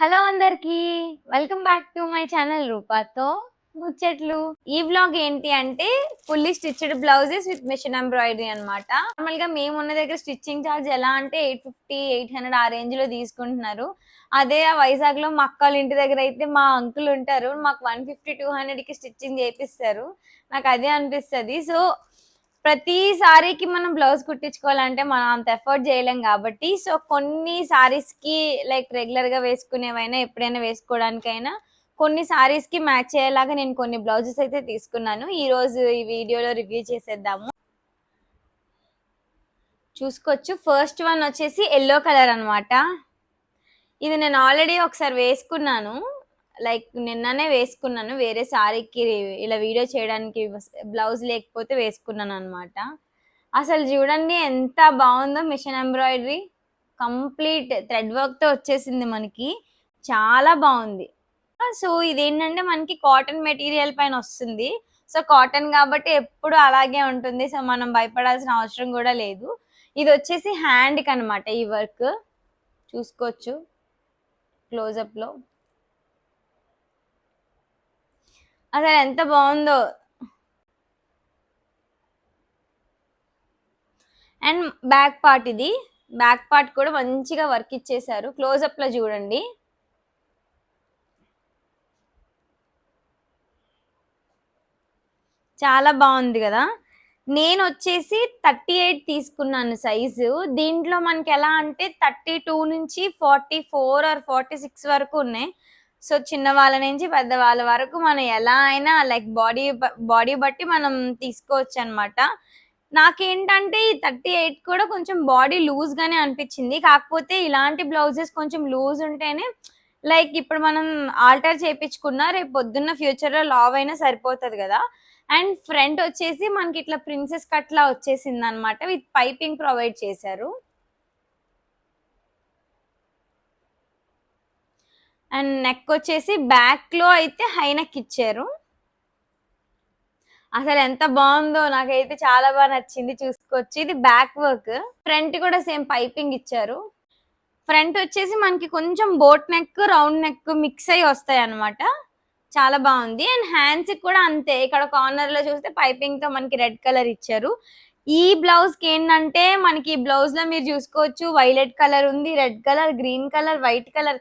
Hello అందరికి welcome back to my channel రూపాతో ముచ్చట్లు. ఈ వ్లాగ్ ఏంటి అంటే fully stitched blouses with machine embroidery అనమాట. నార్మల్ గా మేము ఉన్న దగ్గర స్టిచ్చింగ్ ఛార్జ్ ఎలా అంటే 850-800 ఆ రేంజ్ లో తీసుకుంటున్నారు. అదే వైజాగ్ లో మా అక్కల ఇంటి దగ్గర అయితే మా అంకుల్ ఉంటారు, మాకు 150-200 కి స్టిచ్చింగ్ చేపిస్తారు. నాకు అదే అనిపిస్తుంది. సో ప్రతి సారీకి మనం బ్లౌజ్ కుట్టించుకోవాలంటే మనం అంత ఎఫర్ట్ చేయలేం కాబట్టి, సో కొన్ని సారీస్ కి లైక్ రెగ్యులర్ గా వేసుకునేవైనా ఎప్పుడైనా వేసుకోవడానికైనా కొన్ని సారీస్ కి మ్యాచ్ అయ్యేలాగా నేను కొన్ని బ్లౌజెస్ అయితే తీసుకున్నాను. ఈ రోజు ఈ వీడియోలో రివ్యూ చేసేద్దాము. చూసుకోవచ్చు. ఫస్ట్ వన్ వచ్చేసి ఎల్లో కలర్ అన్నమాట. ఇది నేను ఆల్రెడీ ఒకసారి వేసుకున్నాను, లైక్ నిన్ననే వేసుకున్నాను వేరే సారీకి ఇలా వీడియో చేయడానికి బ్లౌజ్ లేకపోతే వేసుకున్నాను అనమాట. అసలు చూడండి ఎంత బాగుందో machine embroidery, complete thread work తో వచ్చేసింది మనకి, చాలా బాగుంది. సో ఇదేంటంటే మనకి కాటన్ మెటీరియల్ పైన వస్తుంది. సో కాటన్ కాబట్టి ఎప్పుడు అలాగే ఉంటుంది, సో మనం భయపడాల్సిన అవసరం కూడా లేదు. ఇది వచ్చేసి హ్యాండ్ కి అనమాట ఈ వర్క్. చూసుకోవచ్చు క్లోజప్ లో, అసలు ఎంత బాగుందో. అండ్ బ్యాక్ పార్ట్, ఇది బ్యాక్ పార్ట్ కూడా మంచిగా వర్క్ ఇచ్చేసారు. క్లోజప్ లో చూడండి. చాలా బాగుంది కదా. నేను వచ్చేసి 38 తీసుకున్నాను సైజు. దీంట్లో మనకి ఎలా అంటే 32 నుంచి 44 ఆర్ 46 వరకు ఉన్నాయి. సో చిన్న వాళ్ళ నుంచి పెద్ద వాళ్ళ వరకు మనం ఎలా అయినా లైక్ బాడీ బట్టి మనం తీసుకోవచ్చు అనమాట. నాకేంటంటే ఈ 38 కూడా కొంచెం బాడీ లూజ్ గానే అనిపించింది. కాకపోతే ఇలాంటి బ్లౌజెస్ కొంచెం లూజ్ ఉంటేనే లైక్ ఇప్పుడు మనం ఆల్టర్ చేయించుకున్నా రేపు పొద్దున్న ఫ్యూచర్ లో లావ్ అయినా సరిపోతుంది కదా. అండ్ ఫ్రంట్ వచ్చేసి మనకి ఇట్లా ప్రిన్సెస్ కట్ లా వచ్చేసింది అనమాట, విత్ పైపింగ్ ప్రొవైడ్ చేశారు. అండ్ నెక్ వచ్చేసి బ్యాక్ లో అయితే హై నెక్ ఇచ్చారు. అసలు ఎంత బాగుందో, నాకైతే చాలా బాగా నచ్చింది. చూసుకోవచ్చు, ఇది బ్యాక్ వర్క్. ఫ్రంట్ కూడా సేమ్ పైపింగ్ ఇచ్చారు. ఫ్రంట్ వచ్చేసి మనకి కొంచెం boat neck round neck mix అయ్యి వస్తాయి అనమాట. చాలా బాగుంది. అండ్ హ్యాండ్స్ కూడా అంతే, ఇక్కడ కార్నర్ లో చూస్తే పైపింగ్ తో మనకి రెడ్ కలర్ ఇచ్చారు. ఈ బ్లౌజ్ కి ఏంటంటే మనకి ఈ బ్లౌజ్ లో మీరు చూసుకోవచ్చు వైలెట్ కలర్ ఉంది, red colour, green colour, white colour.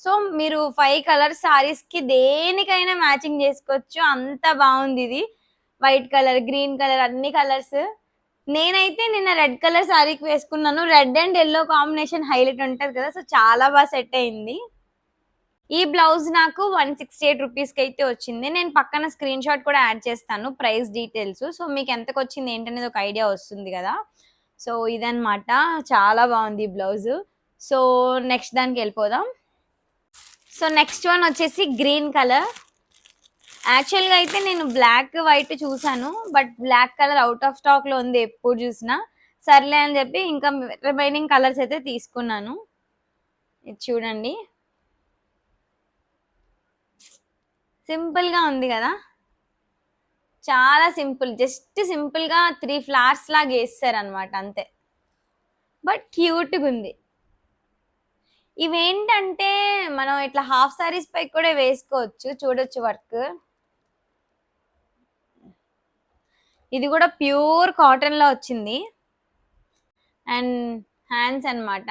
So మీరు 5 కలర్ సారీస్ కి దేనికైనా మ్యాచింగ్ చేసుకోవచ్చు, అంత బాగుంది ఇది. వైట్ కలర్, గ్రీన్ కలర్, అన్ని కలర్స్. నేనైతే నిన్న రెడ్ కలర్ సారీకి వేసుకున్నాను. Red and yellow combination highlight ఉంటది కదా, సో చాలా బాగా సెట్ అయింది. ఈ బ్లౌజ్ నాకు 168 రూపీస్ కి అయితే వచ్చింది. నేను పక్కన స్క్రీన్ షాట్ కూడా యాడ్ చేస్తాను, ప్రైస్ డీటెయిల్స్. సో మీకు ఎంతకు వచ్చింది ఏంటనేది ఒక ఐడియా వస్తుంది కదా. సో ఇదన్నమాట, చాలా బాగుంది ఈ బ్లౌజ్. సో నెక్స్ట్ దానికి వెళ్ళిపోదాం. సో నెక్స్ట్ వన్ వచ్చేసి గ్రీన్ కలర్. యాక్చువల్గా అయితే నేను బ్లాక్ వైట్ చూసాను, but black colour out of stock లో ఉంది ఎప్పుడు చూసినా. సర్లే అని చెప్పి ఇంకా రిమైనింగ్ కలర్స్ అయితే తీసుకున్నాను. ఇది చూడండి, సింపుల్ గా ఉంది కదా, చాలా సింపుల్. జస్ట్ సింపుల్ గా 3 ఫ్లవర్స్ లాగా వేస్తారు అనమాట, అంతే. బట్ క్యూట్ గా ఉంది. ఇవేంటంటే మనం ఇట్లా హాఫ్ సారీస్ పై కూడా వేసుకోవచ్చు, చూడొచ్చు వర్క్. ఇది కూడా ప్యూర్ కాటన్ లో వచ్చింది. అండ్ హ్యాండ్స్ అన్నమాట,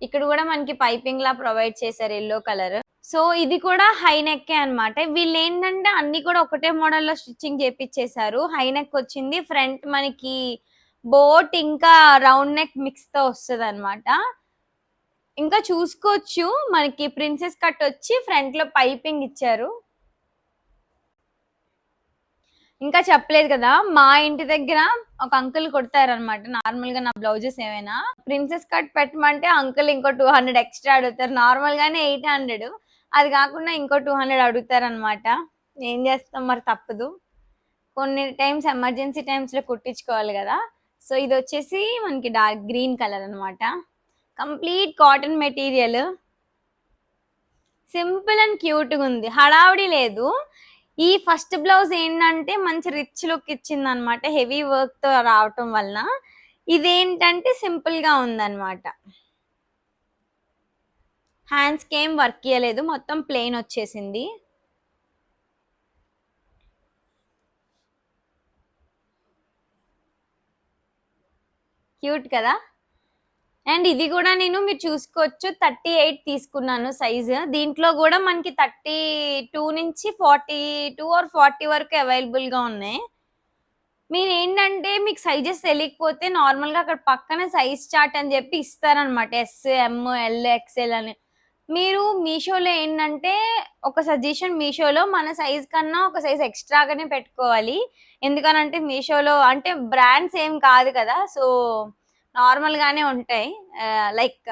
ఇక్కడ కూడా మనకి పైపింగ్ లా ప్రొవైడ్ చేశారు ఎల్లో కలర్. సో ఇది కూడా హై నెక్ అనమాట. వీళ్ళు ఏంటంటే అన్ని కూడా ఒకటే మోడల్లో స్టిచ్చింగ్ చేపించేశారు. హై నెక్ వచ్చింది, ఫ్రంట్ మనకి బోట్ ఇంకా రౌండ్ నెక్ మిక్స్ తో వస్తుంది అనమాట. ఇంకా చూసుకోవచ్చు మనకి ప్రిన్సెస్ కట్ వచ్చి ఫ్రంట్ లో పైపింగ్ ఇచ్చారు. ఇంకా చెప్పలేదు కదా, మా ఇంటి దగ్గర ఒక అంకుల్ కొడతారనమాట నార్మల్ గా నా బ్లౌజెస్ ఏమైనా. ప్రిన్సెస్ కట్ పెట్టమంటే అంకుల్ ఇంకో 200 ఎక్స్ట్రా అడుగుతారు. నార్మల్ గానే 800, అది కాకుండా ఇంకో 200 అడుగుతారు అనమాట. ఏం చేస్తాం మరి, తప్పదు. కొన్ని టైమ్స్ ఎమర్జెన్సీ టైమ్స్ లో కుట్టించుకోవాలి కదా. సో ఇది వచ్చేసి మనకి డార్క్ గ్రీన్ కలర్ అనమాట, complete cotton material. Simple and cute గా ఉంది, హడావుడి లేదు. ఈ ఫస్ట్ బ్లౌజ్ ఏంటంటే మంచి రిచ్ లుక్ ఇచ్చింది అనమాట, హెవీ వర్క్ తో రావటం వలన. ఇదేంటంటే సింపుల్ గా ఉందన్నమాట. హ్యాండ్స్కి ఏం వర్క్ ఇవ్వలేదు, మొత్తం ప్లెయిన్ వచ్చేసింది. క్యూట్ కదా. అండ్ ఇది కూడా మీరు చూసుకోవచ్చు 38 తీసుకున్నాను సైజు. దీంట్లో కూడా మనకి 32 నుంచి 42 ఆర్ 40 వరకు అవైలబుల్గా ఉన్నాయి. మీరు ఏంటంటే మీకు సైజెస్ తెలియకపోతే నార్మల్గా అక్కడ పక్కన సైజ్ చార్ట్ అని చెప్పి ఇస్తారనమాట, ఎస్, ఎమ్, ఎల్, ఎక్స్ఎల్ అని. మీరు మీషోలో ఏంటంటే ఒక సజెషన్, మీషోలో మన సైజ్ కన్నా ఒక సైజ్ ఎక్స్ట్రాగానే పెట్టుకోవాలి. ఎందుకనంటే మీషోలో అంటే బ్రాండ్స్ ఏం కాదు కదా, సో నార్మల్గానే ఉంటాయి. లైక్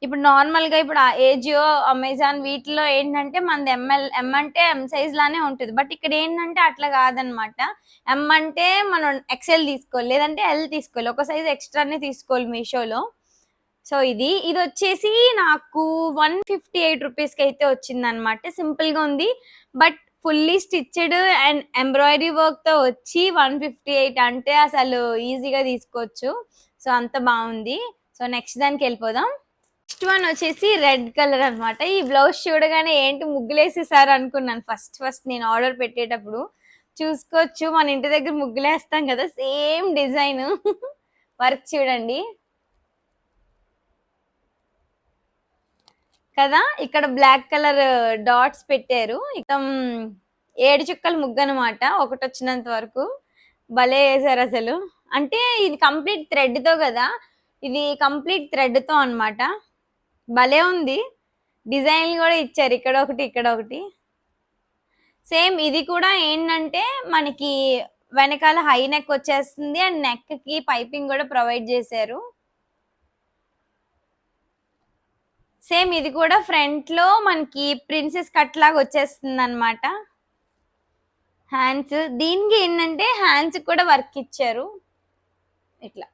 ఇప్పుడు నార్మల్గా ఇప్పుడు ఏజియో, అమెజాన్ వీటిలో ఏంటంటే మనది ఎం అంటే ఎం సైజ్ లానే ఉంటుంది. బట్ ఇక్కడ ఏంటంటే అట్లా కాదనమాట. ఎం అంటే మనం ఎక్స్ఎల్ తీసుకోవాలి, లేదంటే ఎల్ తీసుకోవాలి, ఒక సైజ్ ఎక్స్ట్రానే తీసుకోవాలి మీషోలో. సో ఇది వచ్చేసి నాకు 158 రూపీస్కి అయితే వచ్చింది అనమాట. సింపుల్గా ఉంది, but fully stitched and embroidery వర్క్తో వచ్చి 158 అంటే అసలు ఈజీగా తీసుకోవచ్చు. సో అంత బాగుంది. సో నెక్స్ట్ దానికి వెళ్ళిపోదాం. నెక్స్ట్ వన్ వచ్చేసి రెడ్ కలర్ అనమాట. ఈ బ్లౌజ్ చూడగానే ఏంటి ముగ్గులేసేసారు అనుకున్నాను ఫస్ట్ నేను ఆర్డర్ పెట్టేటప్పుడు. చూసుకోవచ్చు, మన ఇంటి దగ్గర ముగ్గులేస్తాం కదా, సేమ్ డిజైన్. వర్క్ చూడండి కదా, ఇక్కడ బ్లాక్ కలర్ డాట్స్ పెట్టారు. మొత్తం 7 చుక్కల ముగ్గు అనమాట, ఒకటి వచ్చినంత వరకు. భలే వేసారు అసలు. అంటే ఇది కంప్లీట్ థ్రెడ్తో కదా, ఇది కంప్లీట్ థ్రెడ్తో అనమాట. భలే ఉంది. డిజైన్లు కూడా ఇచ్చారు, ఇక్కడ ఒకటి ఇక్కడ ఒకటి. సేమ్ ఇది కూడా ఏంటంటే మనకి వెనకాల హై నెక్ వచ్చేస్తుంది అండ్ నెక్ కి పైపింగ్ కూడా ప్రొవైడ్ చేశారు. సేమ్ ఇది కూడా ఫ్రంట్ లో మనకి ప్రిన్సెస్ కట్ లాగా వచ్చేస్తుంది అనమాట. హ్యాండ్స్, దీనికి ఏంటంటే హ్యాండ్స్ కూడా వర్క్ ఇచ్చారు ఇట్లా.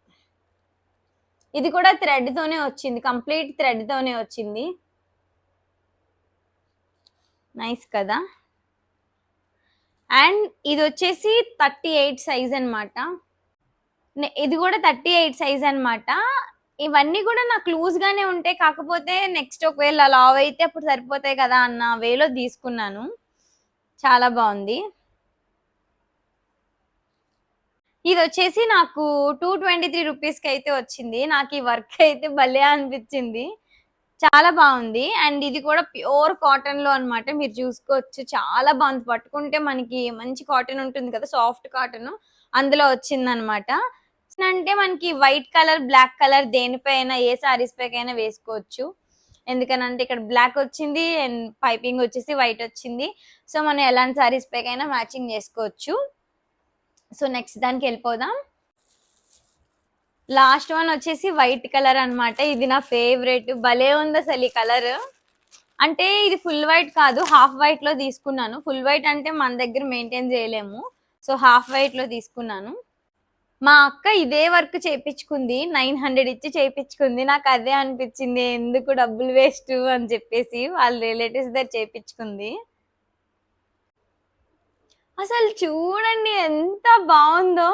ఇది కూడా థ్రెడ్ తోనే వచ్చింది, కంప్లీట్ థ్రెడ్ తోనే వచ్చింది. నైస్ కదా. అండ్ ఇది వచ్చేసి 38 సైజ్ అనమాట. ఇది కూడా 38 సైజ్ అనమాట. ఇవన్నీ కూడా నాకు లూజ్ గానే ఉంటాయి, కాకపోతే నెక్స్ట్ ఒకవేళ లావ్ అయితే అప్పుడు సరిపోతాయి కదా అన్న వేలో తీసుకున్నాను. చాలా బాగుంది. ఇది వచ్చేసి నాకు 223 రూపీస్కి అయితే వచ్చింది. నాకు ఈ వర్క్ అయితే భలే అనిపించింది, చాలా బాగుంది. అండ్ ఇది కూడా ప్యూర్ కాటన్ లో అనమాట, మీరు చూసుకోవచ్చు. చాలా బాగుంది, పట్టుకుంటే మనకి మంచి కాటన్ ఉంటుంది కదా, సాఫ్ట్ కాటన్, అందులో వచ్చింది అనమాట. అంటే మనకి వైట్ కలర్, బ్లాక్ కలర్ దేనిపైన ఏ సారీస్ పైకైనా వేసుకోవచ్చు. ఎందుకనంటే ఇక్కడ బ్లాక్ వచ్చింది అండ్ పైపింగ్ వచ్చేసి వైట్ వచ్చింది. సో మనం ఎలాంటి సారీస్ పైకైనా మ్యాచింగ్ చేసుకోవచ్చు. సో నెక్స్ట్ దానికి వెళ్ళిపోదాం. లాస్ట్ వన్ వచ్చేసి వైట్ కలర్ అనమాట. ఇది నా ఫేవరెట్, భలే ఉంది అసలు ఈ కలర్. అంటే ఇది ఫుల్ వైట్ కాదు, హాఫ్ వైట్ లో తీసుకున్నాను. ఫుల్ వైట్ అంటే మన దగ్గర మెయింటైన్ చేయలేము, సో హాఫ్ వైట్ లో తీసుకున్నాను. మా అక్క ఇదే వర్క్ చేయించుకుంది, 900 ఇచ్చి చేయించుకుంది. నాకు అదే అనిపించింది, ఎందుకు డబ్బులు వేస్ట్ అని చెప్పేసి వాళ్ళ రిలేటివ్స్ దగ్గర చేయించుకుంది. అసలు చూడండి ఎంత బాగుందో,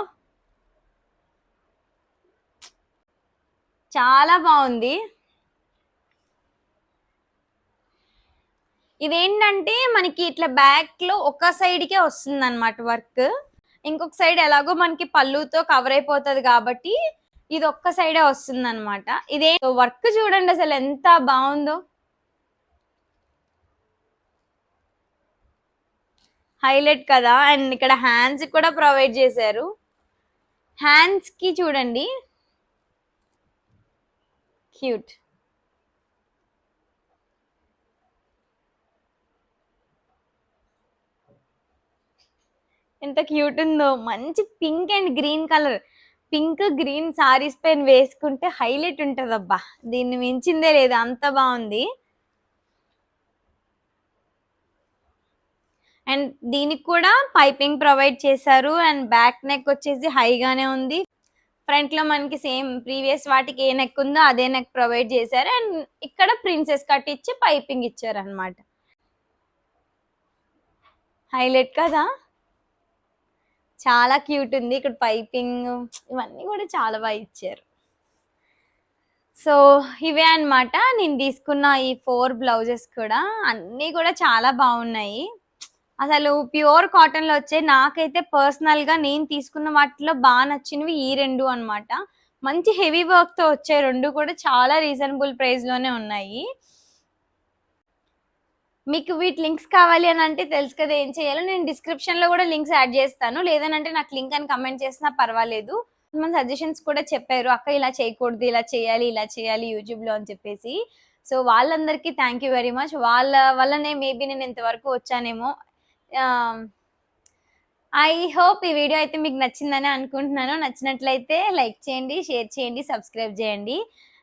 చాలా బాగుంది. ఇదేంటంటే మనకి ఇట్లా బ్యాక్ లో ఒక సైడ్ కే వస్తుంది అనమాట వర్క్, ఇంకొక సైడ్ ఎలాగో మనకి పళ్ళుతో కవర్ అయిపోతుంది కాబట్టి ఇది ఒక్క సైడే వస్తుంది అనమాట. ఇదే వర్క్ చూడండి అసలు ఎంత బాగుందో, హైలైట్ కదా. అండ్ ఇక్కడ హ్యాండ్స్ కూడా ప్రొవైడ్ చేశారు. హ్యాండ్స్ కి చూడండి, క్యూట్. ఎంత క్యూట్ ఉందో, మంచి pink and green colour, pink green saris పైన వేసుకుంటే హైలైట్ ఉంటుంది అబ్బా, దీన్ని మించిందే లేదు, అంత బాగుంది. అండ్ దీనికి కూడా పైపింగ్ ప్రొవైడ్ చేశారు అండ్ బ్యాక్ నెక్ వచ్చేసి హైగానే ఉంది. ఫ్రంట్ లో మనకి సేమ్ ప్రీవియస్ వాటికి ఏ నెక్ ఉందో అదే నెక్ ప్రొవైడ్ చేశారు అండ్ ఇక్కడ ప్రిన్సెస్ కట్ ఇచ్చి పైపింగ్ ఇచ్చారు అనమాట. హైలైట్ కదా, చాలా క్యూట్ ఉంది. ఇక్కడ పైపింగ్ ఇవన్నీ కూడా చాలా బాగా ఇచ్చారు. సో ఇవే అన్నమాట నేను తీసుకున్న ఈ 4 బ్లౌజెస్ కూడా. అన్నీ కూడా చాలా బాగున్నాయి. అసలు ప్యూర్ కాటన్‌లో వచ్చాయి. నాకైతే పర్సనల్‌గా నేను తీసుకున్న వాటిలో నచ్చినవి ఈ 2 అన్నమాట. మంచి హెవీ వర్క్‌తో వచ్చాయి 2 కూడా. చాలా రీజనబుల్ ప్రైస్‌లోనే ఉన్నాయి. మీకు వీటి లింక్స్ కావాలి అని అంటే తెలుసు కదా ఏం చేయాలో. నేను డిస్క్రిప్షన్‌లో కూడా లింక్స్ యాడ్ చేస్తాను. లేదనంటే నాకు లింక్ అని కమెంట్ చేసినా పర్వాలేదు. కొంతమంది సజెషన్స్ కూడా చెప్పారు. అక్క ఇలా చేయకూడదు, ఇలా చేయాలి, ఇలా చేయాలి యూట్యూబ్‌లో అని చెప్పేసి. సో వాళ్ళందరికీ థ్యాంక్ యూ వెరీ మచ్. వాళ్ళ వల్లనే మేబీ నేను ఇంతవరకు వచ్చానేమో. ఆహ్, ఐ హోప్ ఈ వీడియో అయితే మీకు నచ్చిందని అనుకుంటున్నాను. నచ్చినట్లయితే లైక్ చేయండి, షేర్ చేయండి, సబ్స్క్రైబ్ చేయండి.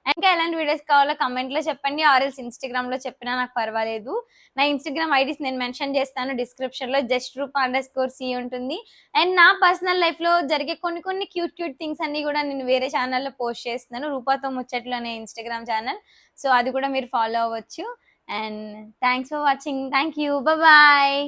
ఇంకా ఎలాంటి వీడియోస్ కావాలో కమెంట్‌లో చెప్పండి. ఆర్ ఎల్స్ ఇన్‌స్టాగ్రామ్‌లో చెప్పినా నాకు పర్వాలేదు. నా ఇన్‌స్టాగ్రామ్ ఐడీస్ నేను మెన్షన్ చేస్తాను డిస్క్రిప్షన్‌లో. జస్ట్ రూప_సి ఉంటుంది. అండ్ నా పర్సనల్ లైఫ్‌లో జరిగే కొన్ని కొన్ని క్యూట్ క్యూట్ థింగ్స్ అన్నీ కూడా నేను వేరే ఛానెల్‌లో పోస్ట్ చేస్తున్నాను. రూపాతో ముచ్చట్లు అనే ఇన్‌స్టాగ్రామ్ ఛానెల్. సో అది కూడా మీరు ఫాలో అవ్వచ్చు. And thanks for watching. Thank you. Bye.